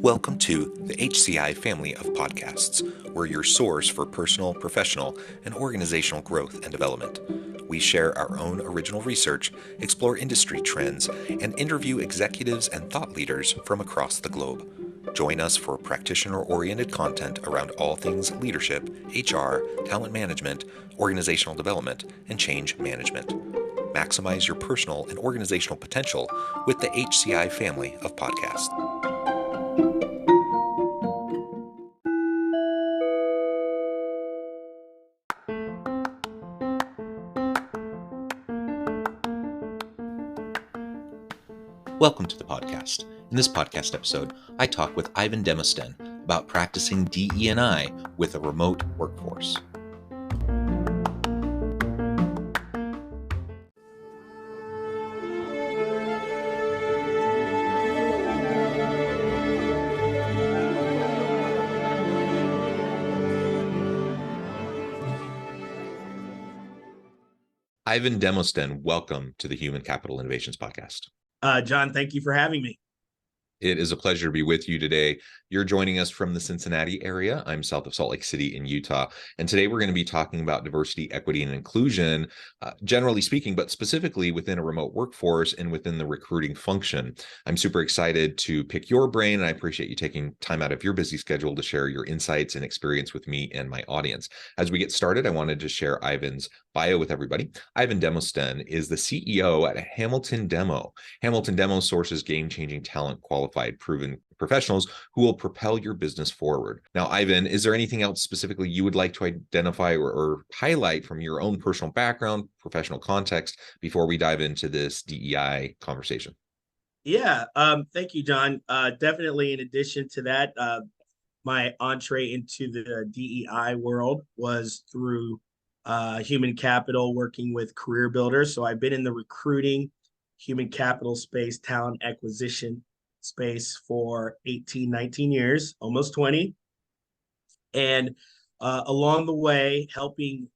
Welcome to the HCI family of podcasts. We're your source for personal, professional, and organizational growth and development. We share our own original research, explore industry trends, and interview executives and thought leaders from across the globe. Join us for practitioner-oriented content around all things leadership, HR, talent management, organizational development, and change management. Maximize your personal and organizational potential with the HCI family of podcasts. Welcome to the podcast. In this podcast episode, I talk with Yvan Demosthenes about practicing DE&I with a remote workforce. Yvan Demosthenes, welcome to the Human Capital Innovations Podcast. John, thank you for having me. It is a pleasure to be with you today. You're joining us from the Cincinnati area. I'm south of Salt Lake City in Utah. And today we're going to be talking about diversity, equity, and inclusion, generally speaking, but specifically within a remote workforce and within the recruiting function. I'm super excited to pick your brain, and I appreciate you taking time out of your busy schedule to share your insights and experience with me and my audience. As we get started, I wanted to share Yvan's bio with everybody. Yvan Demosthenes is the CEO at Hamilton Demo. Hamilton Demo sources game-changing talent, qualified, proven professionals who will propel your business forward. Now, Yvan, is there anything else specifically you would like to identify or highlight from your own personal background, professional context, before we dive into this DEI conversation? Yeah, thank you, John. Definitely, in addition to that, my entree into the DEI world was through human capital, working with career builders. So I've been in the recruiting, human capital space, talent acquisition space for 18, 19 years, almost 20. And along the way, helping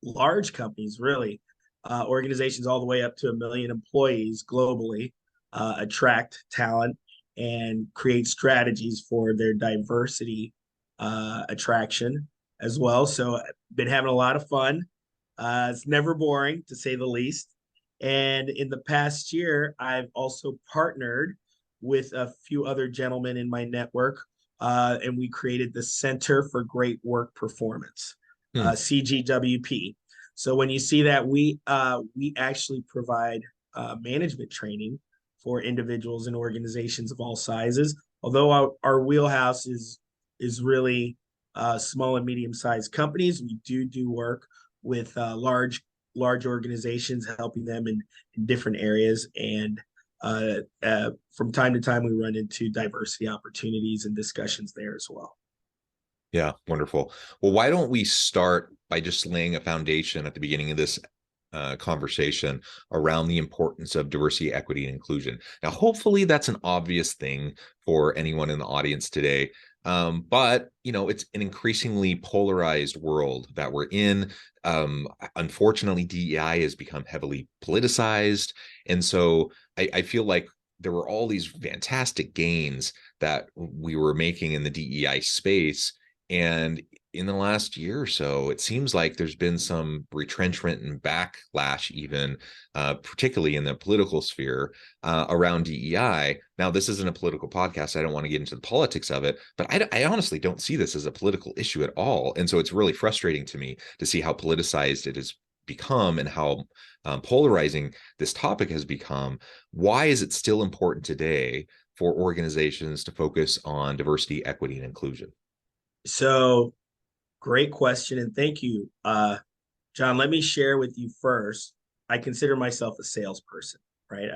large companies, really, organizations all the way up to 1 million employees globally, attract talent and create strategies for their diversity attraction as well. So I've been having a lot of fun. It's never boring, to say the least. And in the past year, I've also partnered with a few other gentlemen in my network, and we created the Center for Great Work Performance, CGWP. So when you see that, we actually provide management training for individuals and organizations of all sizes. Although our wheelhouse is really small and medium-sized companies, we do work with large organizations, helping them in different areas. And from time to time, we run into diversity opportunities and discussions there as well. Yeah, wonderful. Well, why don't we start by just laying a foundation at the beginning of this conversation around the importance of diversity, equity, and inclusion. Now, hopefully that's an obvious thing for anyone in the audience today. But, it's an increasingly polarized world that we're in. Unfortunately, DEI has become heavily politicized. And so I feel like there were all these fantastic gains that we were making in the DEI space. And in the last year or so, it seems like there's been some retrenchment and backlash, even particularly in the political sphere around DEI. Now, this isn't a political podcast. I don't want to get into the politics of it, but I honestly don't see this as a political issue at all. And so it's really frustrating to me to see how politicized it has become and how polarizing this topic has become. Why is it still important today for organizations to focus on diversity, equity, and inclusion? So, great question, and thank you. John, let me share with you first. I consider myself a salesperson, right?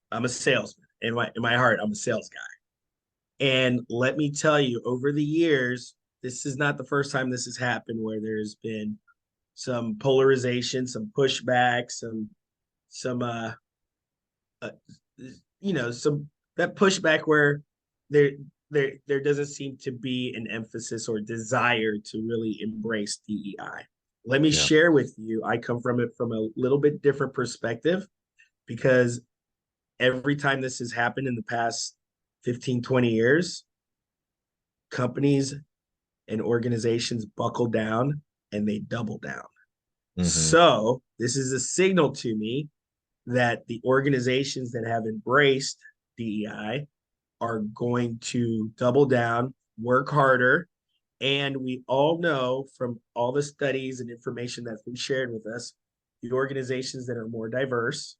I'm a salesman. In my heart, I'm a sales guy. And let me tell you, over the years, this is not the first time this has happened, where there's been some polarization, some pushback, some that pushback where there doesn't seem to be an emphasis or desire to really embrace DEI. Let me share with you, I come from it from a little bit different perspective, because every time this has happened in the past 15, 20 years, companies and organizations buckle down and they double down. Mm-hmm. So this is a signal to me that the organizations that have embraced DEI are going to double down, work harder. And we all know from all the studies and information that's been shared with us, the organizations that are more diverse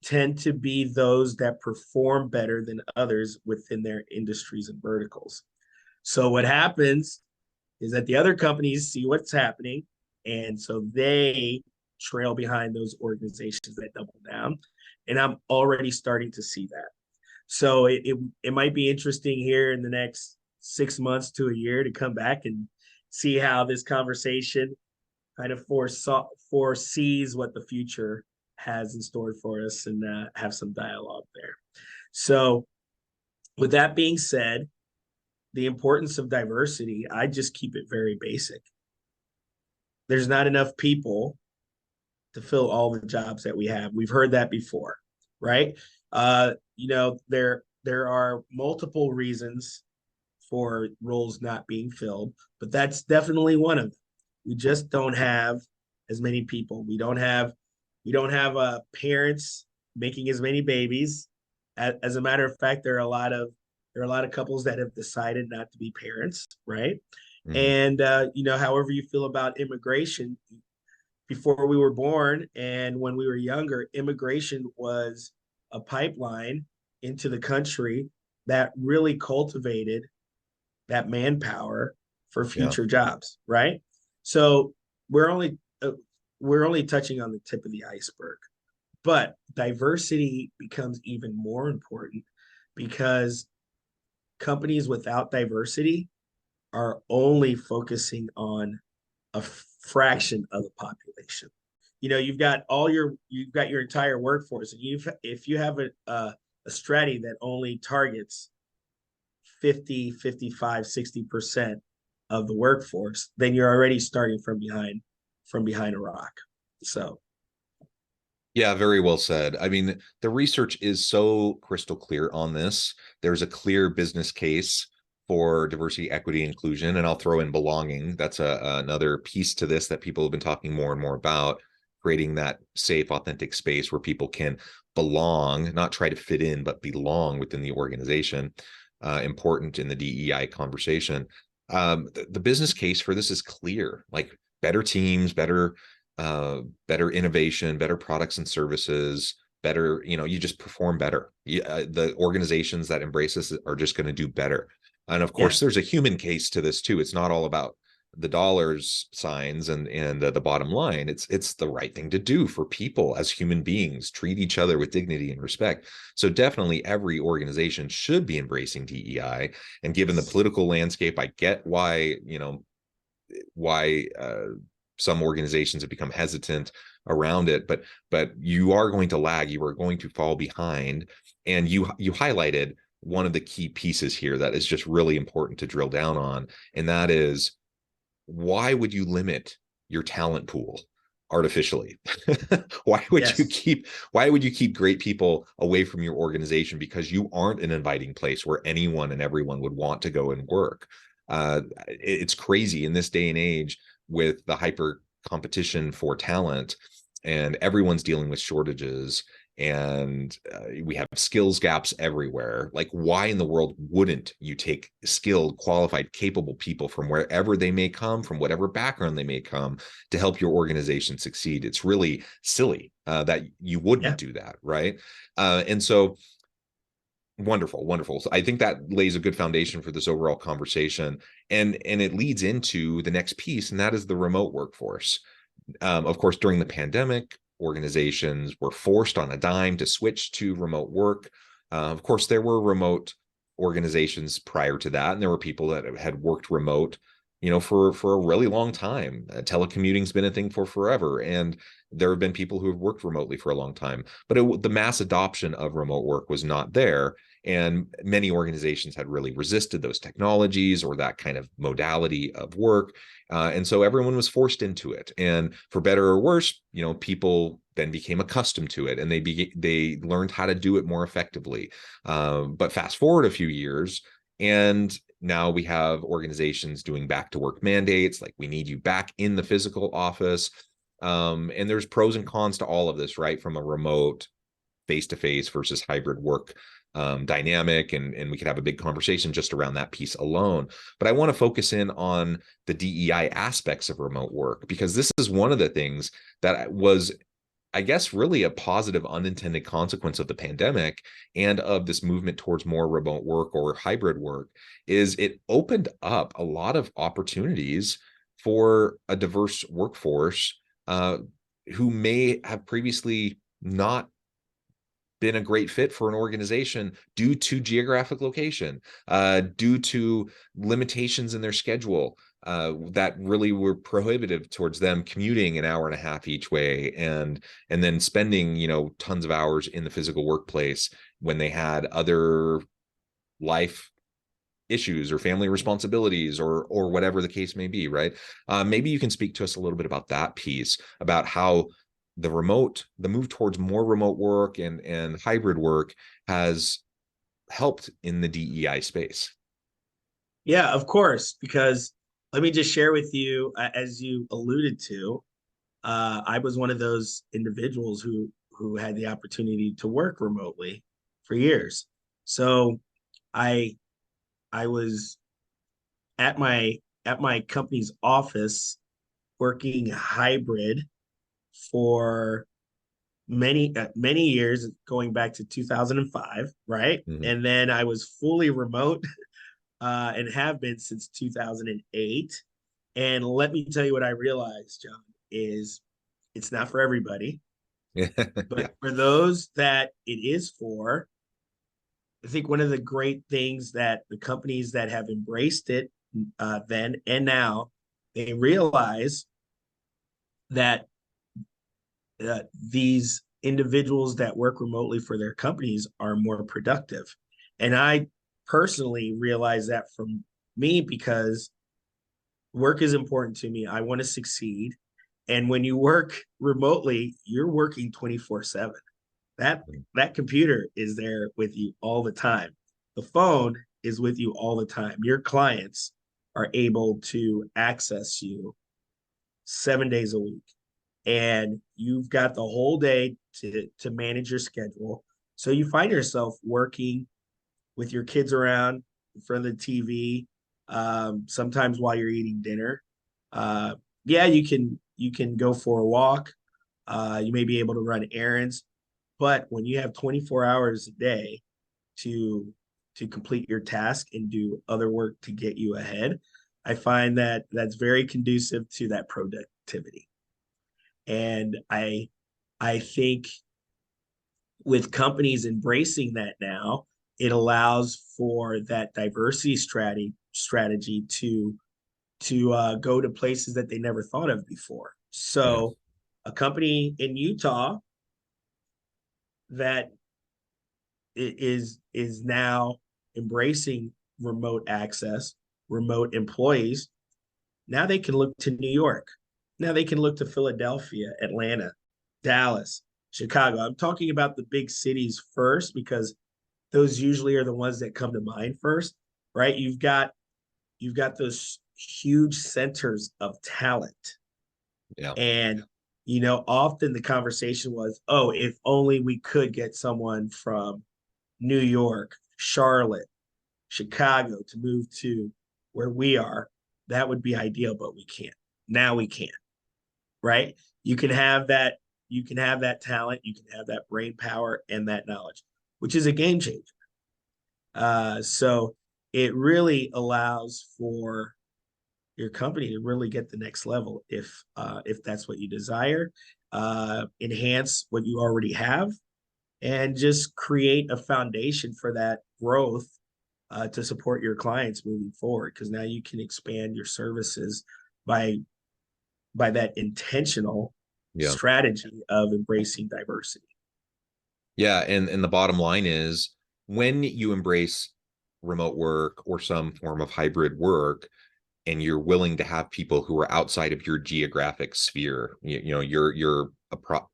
tend to be those that perform better than others within their industries and verticals. So what happens is that the other companies see what's happening, and so they trail behind those organizations that double down. And I'm already starting to see that. So it might be interesting here in the next 6 months to a year to come back and see how this conversation kind of foresees what the future has in store for us, and have some dialogue there. So with that being said, the importance of diversity, I just keep it very basic. There's not enough people to fill all the jobs that we have. We've heard that before, right? There are multiple reasons for roles not being filled, but that's definitely one of them. We just don't have as many people. We don't have parents making as many babies. As a matter of fact, there are a lot of couples that have decided not to be parents, right? Mm-hmm. And however you feel about immigration, before we were born and when we were younger, immigration was a pipeline into the country that really cultivated that manpower for future jobs, right? So we're only touching on the tip of the iceberg, but diversity becomes even more important because companies without diversity are only focusing on a fraction of the population. You've got your entire workforce, and if you have a strategy that only targets 50, 55, 60% of the workforce, then you're already starting from behind a rock. So yeah, very well said. I mean, the research is so crystal clear on this. There's a clear business case for diversity, equity, inclusion, and I'll throw in belonging. That's another piece to this that people have been talking more and more about, creating that safe, authentic space where people can belong, not try to fit in, but belong within the organization. Important in the DEI conversation. The business case for this is clear, like better teams, better innovation, better products and services, better, you just perform better. The organizations that embrace this are just going to do better. And of course, there's a human case to this too. It's not all about the dollars signs and the bottom line. It's the right thing to do for people as human beings, treat each other with dignity and respect. So definitely every organization should be embracing DEI. And given the political landscape, I get why some organizations have become hesitant around it, but you are going to lag, you are going to fall behind. And you highlighted one of the key pieces here that is just really important to drill down on, and that is, why would you limit your talent pool artificially? Why would you keep great people away from your organization because you aren't an inviting place where anyone and everyone would want to go and work? It's crazy in this day and age with the hyper competition for talent, and everyone's dealing with shortages, and we have skills gaps everywhere. Like, why in the world wouldn't you take skilled, qualified, capable people from wherever they may come, from whatever background they may come, to help your organization succeed? It's really silly that you wouldn't do that, right? And so wonderful. So I think that lays a good foundation for this overall conversation, and it leads into the next piece, and that is the remote workforce. Of course, during the pandemic, organizations were forced on a dime to switch to remote work. Of course, there were remote organizations prior to that, and there were people that had worked remote, for a really long time. Telecommuting's been a thing for forever, and there have been people who have worked remotely for a long time. But the mass adoption of remote work was not there, and many organizations had really resisted those technologies or that kind of modality of work. And so everyone was forced into it. And for better or worse, people then became accustomed to it, and they learned how to do it more effectively. But fast forward a few years, and now we have organizations doing back to work mandates, like we need you back in the physical office. And there's pros and cons to all of this, right? From a remote, face-to-face versus hybrid work dynamic, and we could have a big conversation just around that piece alone. But I want to focus in on the DEI aspects of remote work, because this is one of the things that was, I guess, really a positive unintended consequence of the pandemic and of this movement towards more remote work or hybrid work, is it opened up a lot of opportunities for a diverse workforce who may have previously not been a great fit for an organization due to geographic location, due to limitations in their schedule that really were prohibitive towards them commuting an hour and a half each way, and then spending, you know, tons of hours in the physical workplace when they had other life issues or family responsibilities or whatever the case may be, right? Maybe you can speak to us a little bit about that piece, about how the move towards more remote work and hybrid work has helped in the DEI space. Yeah, of course, because let me just share with you, as you alluded to, I was one of those individuals who had the opportunity to work remotely for years. So I I was at my company's office working hybrid for many years, going back to 2005, right? Mhm. And then I was fully remote and have been since 2008. And let me tell you what I realized, John, is it's not for everybody, Yeah. but for those that it is for, I think one of the great things that the companies that have embraced it then and now, they realize that these individuals that work remotely for their companies are more productive. And I personally realize that from me, because work is important to me. I want to succeed. And when you work remotely, you're working 24/7. That computer is there with you all the time. The phone is with you all the time. Your clients are able to access you 7 days a week, and you've got the whole day to manage your schedule. So you find yourself working with your kids around in front of the TV, sometimes while you're eating dinner. Yeah, you can go for a walk. You may be able to run errands, but when you have 24 hours a day to complete your task and do other work to get you ahead, I find that that's very conducive to that productivity. And I think with companies embracing that now, it allows for that diversity strategy to go to places that they never thought of before. Yeah. So a company in Utah that is now embracing remote access, remote employees, now they can look to New York. Now they can look to Philadelphia, Atlanta, Dallas, Chicago. I'm talking about the big cities first, because those usually are the ones that come to mind first, right? You've got those huge centers of talent. Yeah. And often the conversation was, oh, if only we could get someone from New York, Charlotte, Chicago to move to where we are, that would be ideal, but we can't. Now we can, right? You can have that, talent, you can have that brain power and that knowledge, which is a game changer. So it really allows for your company to really get the next level if that's what you desire. Enhance what you already have, and just create a foundation for that growth to support your clients moving forward. Because now you can expand your services by that intentional Yeah. strategy of embracing diversity. Yeah. And the bottom line is, when you embrace remote work or some form of hybrid work, and you're willing to have people who are outside of your geographic sphere, your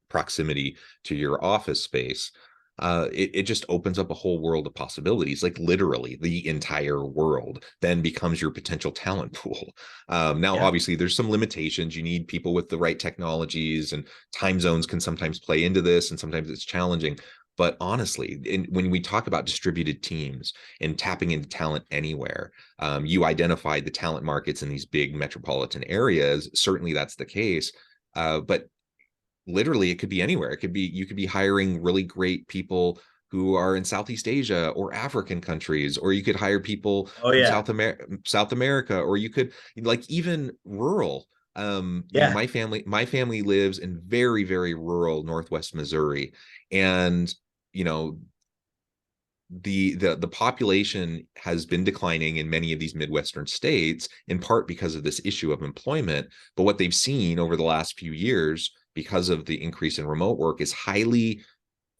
proximity to your office space, it just opens up a whole world of possibilities. Like literally the entire world then becomes your potential talent pool. Now, Yeah. obviously, there's some limitations. You need people with the right technologies, and time zones can sometimes play into this, and sometimes it's challenging. But honestly, when we talk about distributed teams and tapping into talent anywhere, you identified the talent markets in these big metropolitan areas. Certainly that's the case. But literally it could be anywhere. It could be, you could be hiring really great people who are in Southeast Asia or African countries, or you could hire people Oh from yeah. South America, or you could, like, even rural. Yeah. My family lives in very, very rural Northwest Missouri. And you know, the population has been declining in many of these Midwestern states, in part because of this issue of employment. But what they've seen over the last few years, because of the increase in remote work, is highly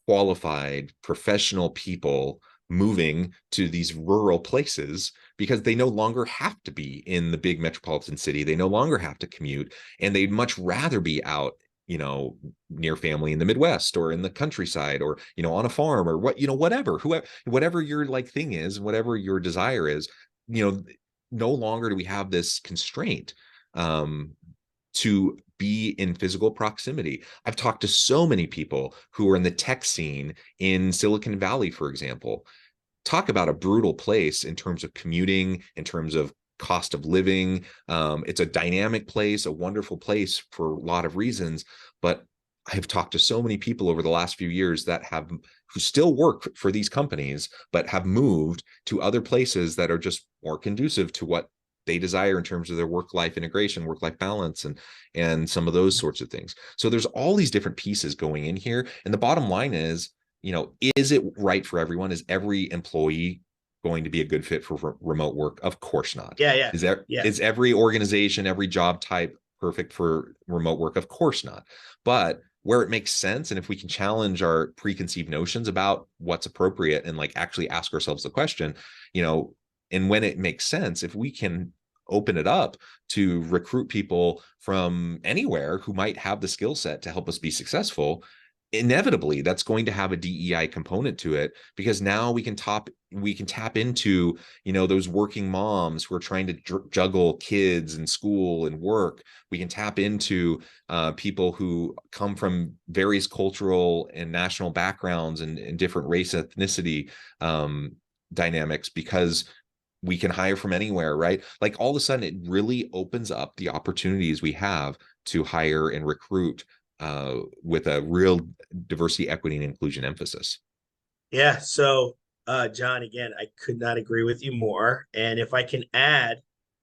qualified professional people moving to these rural places because they no longer have to be in the big metropolitan city. They no longer have to commute, and they'd much rather be out, near family in the Midwest or in the countryside, or, on a farm, or whatever your like thing is, whatever your desire is. you know, no longer do we have this constraint um, to be in physical proximity. I've talked to so many people who are in the tech scene in Silicon Valley, for example. Talk about a brutal place in terms of commuting, in terms of cost of living. It's a dynamic place, a wonderful place for a lot of reasons. But I've talked to so many people over the last few years who still work for these companies, but have moved to other places that are just more conducive to what they desire in terms of their work-life integration, work-life balance, and some of those sorts of things. So there's all these different pieces going in here. And the bottom line is, is it right for everyone? Is every employee going to be a good fit for remote work? Of course not. Yeah. Yeah. Yeah. Is every organization, every job type perfect for remote work? Of course not. But where it makes sense, and if we can challenge our preconceived notions about what's appropriate and like actually ask ourselves the question, and when it makes sense, if we can open it up to recruit people from anywhere who might have the skill set to help us be successful, inevitably that's going to have a DEI component to it, because now we can tap into, those working moms who are trying to juggle kids and school and work. We can tap into people who come from various cultural and national backgrounds and different race, ethnicity dynamics, because we can hire from anywhere, right? Like all of a sudden it really opens up the opportunities we have to hire and recruit with a real diversity, equity, and inclusion emphasis. Yeah. So, John, again, I could not agree with you more. And if I can add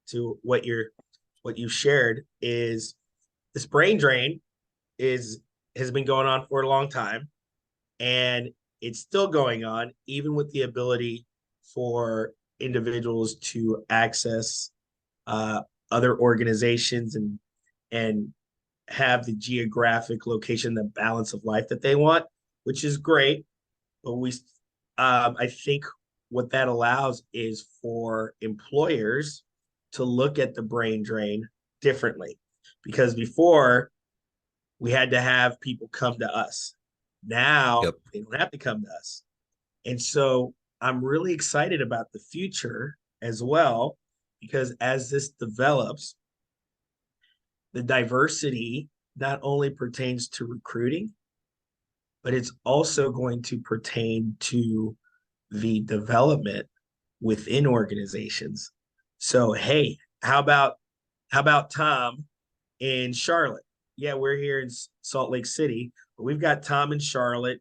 to what you shared, is this brain drain has been going on for a long time, and it's still going on, even with the ability for individuals to access uh, other organizations and have the geographic location, the balance of life that they want, which is great. But I think what that allows is for employers to look at the brain drain differently, because before we had to have people come to us. Now Yep. they don't have to come to us. And so I'm really excited about the future as well, because as this develops, the diversity not only pertains to recruiting, but it's also going to pertain to the development within organizations. So, hey, how about Tom in Charlotte? Yeah, we're here in Salt Lake City, but we've got Tom in Charlotte,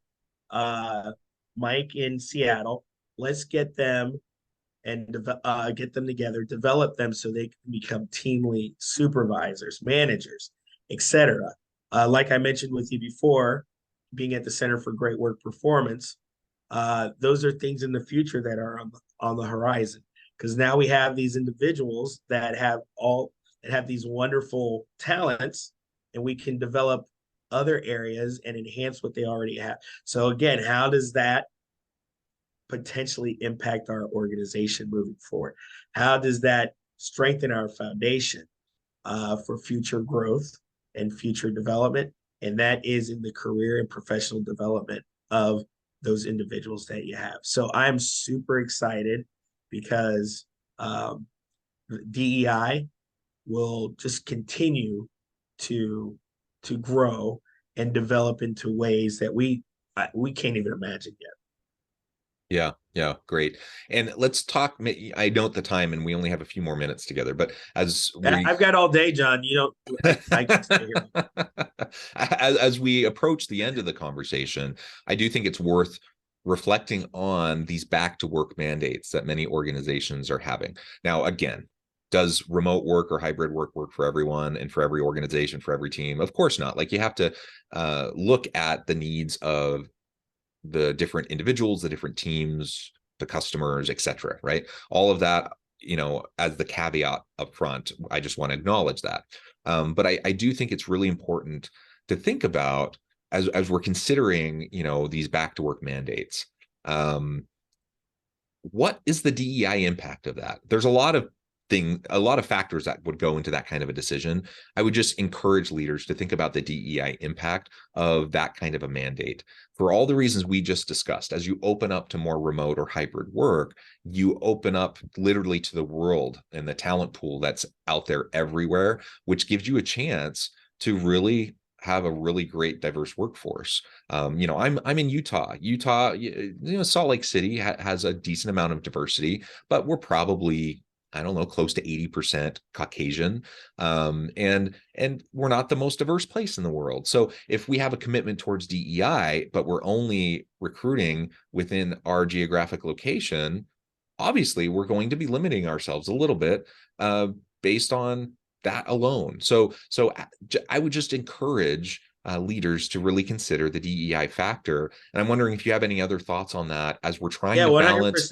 uh, Mike in Seattle. Let's get them and get them together, develop them so they can become team lead supervisors, managers, etc. Like I mentioned with you before, being at the Center for Great Work Performance, those are things in the future that are on the horizon. Because now we have these individuals that have these wonderful talents, and we can develop other areas and enhance what they already have. So again, how does that potentially impact our organization moving forward? How does that strengthen our foundation for future growth and future development. And that is in the career and professional development of those individuals that you have. So I'm super excited because DEI will just continue to grow and develop into ways that we can't even imagine yet. Yeah, great. And let's talk. I note the time, and we only have a few more minutes together. But as we, I've got all day, John. You know, I can stay here. as we approach the end of the conversation, I do think it's worth reflecting on these back to work mandates that many organizations are having. Now, again, does remote work or hybrid work for everyone and for every organization, for every team? Of course not. Like, you have to look at the needs of the different individuals, the different teams, the customers, etc. Right? All of that, as the caveat up front, I just want to acknowledge that. But I do think it's really important to think about as we're considering, these back to work mandates. What is the DEI impact of that? There's a lot of factors that would go into that kind of a decision. I would just encourage leaders to think about the DEI impact of that kind of a mandate. For all the reasons we just discussed, as you open up to more remote or hybrid work, you open up literally to the world and the talent pool that's out there everywhere, which gives you a chance to really have a really great diverse workforce. I'm in Utah. Salt Lake City has a decent amount of diversity, but we're probably, I don't know, close to 80% Caucasian. And we're not the most diverse place in the world. So if we have a commitment towards DEI, but we're only recruiting within our geographic location, obviously we're going to be limiting ourselves a little bit based on that alone. So I would just encourage leaders to really consider the DEI factor. And I'm wondering if you have any other thoughts on that as we're trying to 100%. balance.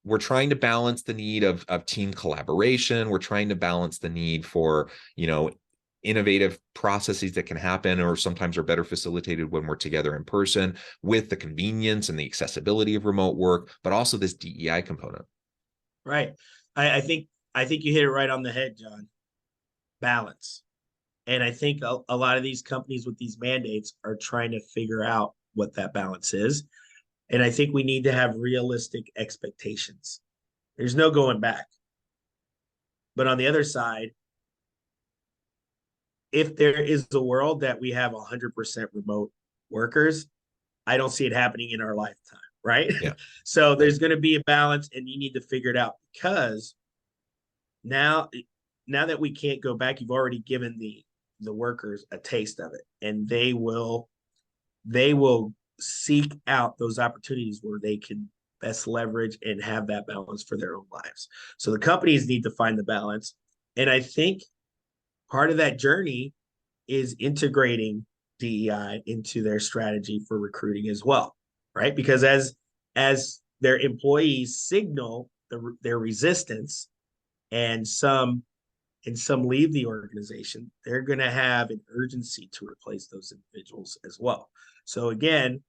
We're trying to balance the need of team collaboration. We're trying to balance the need for, innovative processes that can happen or sometimes are better facilitated when we're together in person, with the convenience and the accessibility of remote work, but also this DEI component. Right. I think you hit it right on the head, John. Balance. And I think a lot of these companies with these mandates are trying to figure out what that balance is. And I think we need to have realistic expectations. There's no going back. But on the other side, if there is a world that we have 100% remote workers, I don't see it happening in our lifetime, right? Yeah. So there's going to be a balance, and you need to figure it out, because now that we can't go back, you've already given the workers a taste of it, and they will seek out those opportunities where they can best leverage and have that balance for their own lives. So the companies need to find the balance. And I think part of that journey is integrating DEI into their strategy for recruiting as well, right? Because as their employees signal their resistance, and some leave the organization, they're going to have an urgency to replace those individuals as well. So again,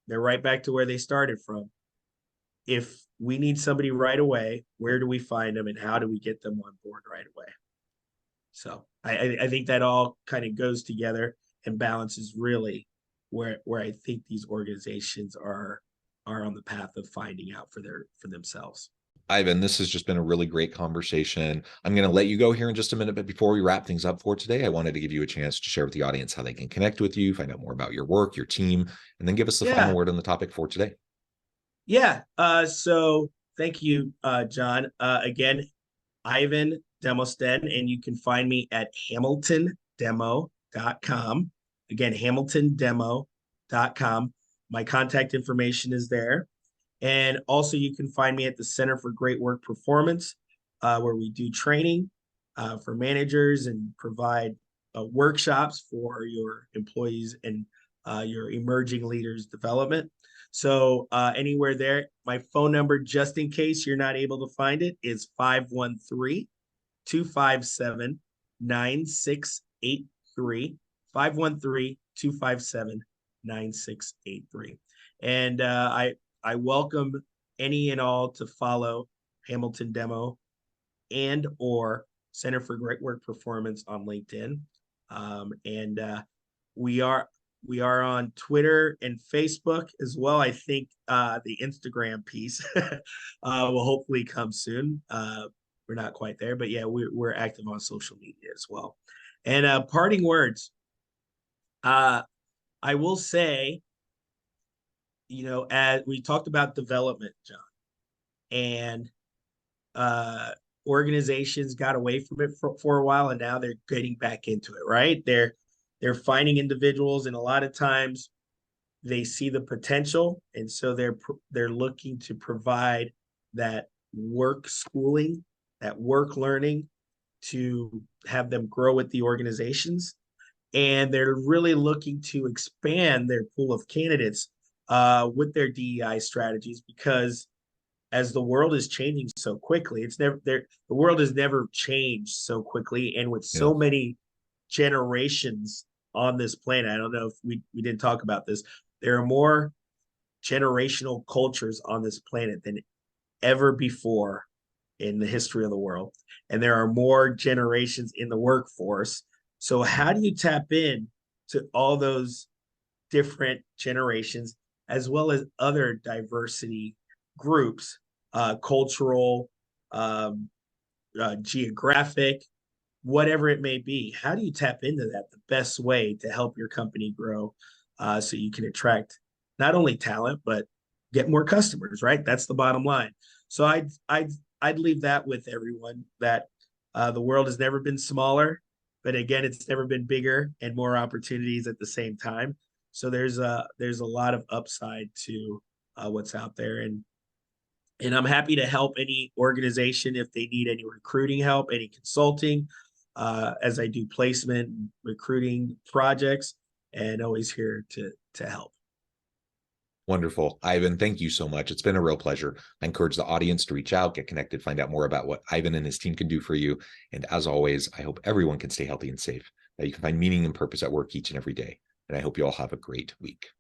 they're right back to where they started from. If we need somebody right away, where do we find them, and how do we get them on board right away? So I think that all kind of goes together and balances really where I think these organizations are on the path of finding out for themselves. Yvan, this has just been a really great conversation. I'm going to let you go here in just a minute, but before we wrap things up for today, I wanted to give you a chance to share with the audience how they can connect with you, find out more about your work, your team, and then give us the final word on the topic for today. Yeah. So thank you, John. Again, Yvan Demosthenes, and you can find me at hamiltondemo.com. Again, hamiltondemo.com. My contact information is there. And also you can find me at the Center for Great Work Performance, where we do training for managers and provide workshops for your employees and your emerging leaders development. So anywhere there, my phone number, just in case you're not able to find it, is 513-257-9683. 513-257-9683. And I welcome any and all to follow Hamilton Demo and or Center for Great Work Performance on LinkedIn. We are on Twitter and Facebook as well. I think the Instagram piece will hopefully come soon. We're not quite there, but yeah, we're active on social media as well. And parting words, I will say, as we talked about development, John, and organizations got away from it for a while, and now they're getting back into it, right? They're finding individuals, and a lot of times they see the potential, and so they're looking to provide that work schooling, that work learning to have them grow with the organizations. And they're really looking to expand their pool of candidates with their DEI strategies, because as the world is changing so quickly, the world has never changed so quickly, and with so many generations on this planet. I don't know if we didn't talk about this. There are more generational cultures on this planet than ever before in the history of the world. And there are more generations in the workforce. So how do you tap in to all those different generations, as well as other diversity groups, cultural, geographic, whatever it may be? How do you tap into that the best way to help your company grow, so you can attract not only talent, but get more customers, right? That's the bottom line. So I'd leave that with everyone, that the world has never been smaller, but again, it's never been bigger, and more opportunities at the same time. So there's a lot of upside to what's out there. And I'm happy to help any organization if they need any recruiting help, any consulting, as I do placement and recruiting projects, and always here to help. Wonderful. Yvan, thank you so much. It's been a real pleasure. I encourage the audience to reach out, get connected, find out more about what Yvan and his team can do for you. And as always, I hope everyone can stay healthy and safe, that you can find meaning and purpose at work each and every day. And I hope you all have a great week.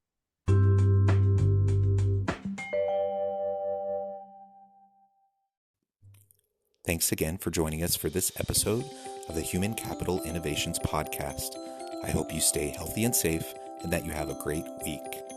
Thanks again for joining us for this episode of the Human Capital Innovations Podcast. I hope you stay healthy and safe, and that you have a great week.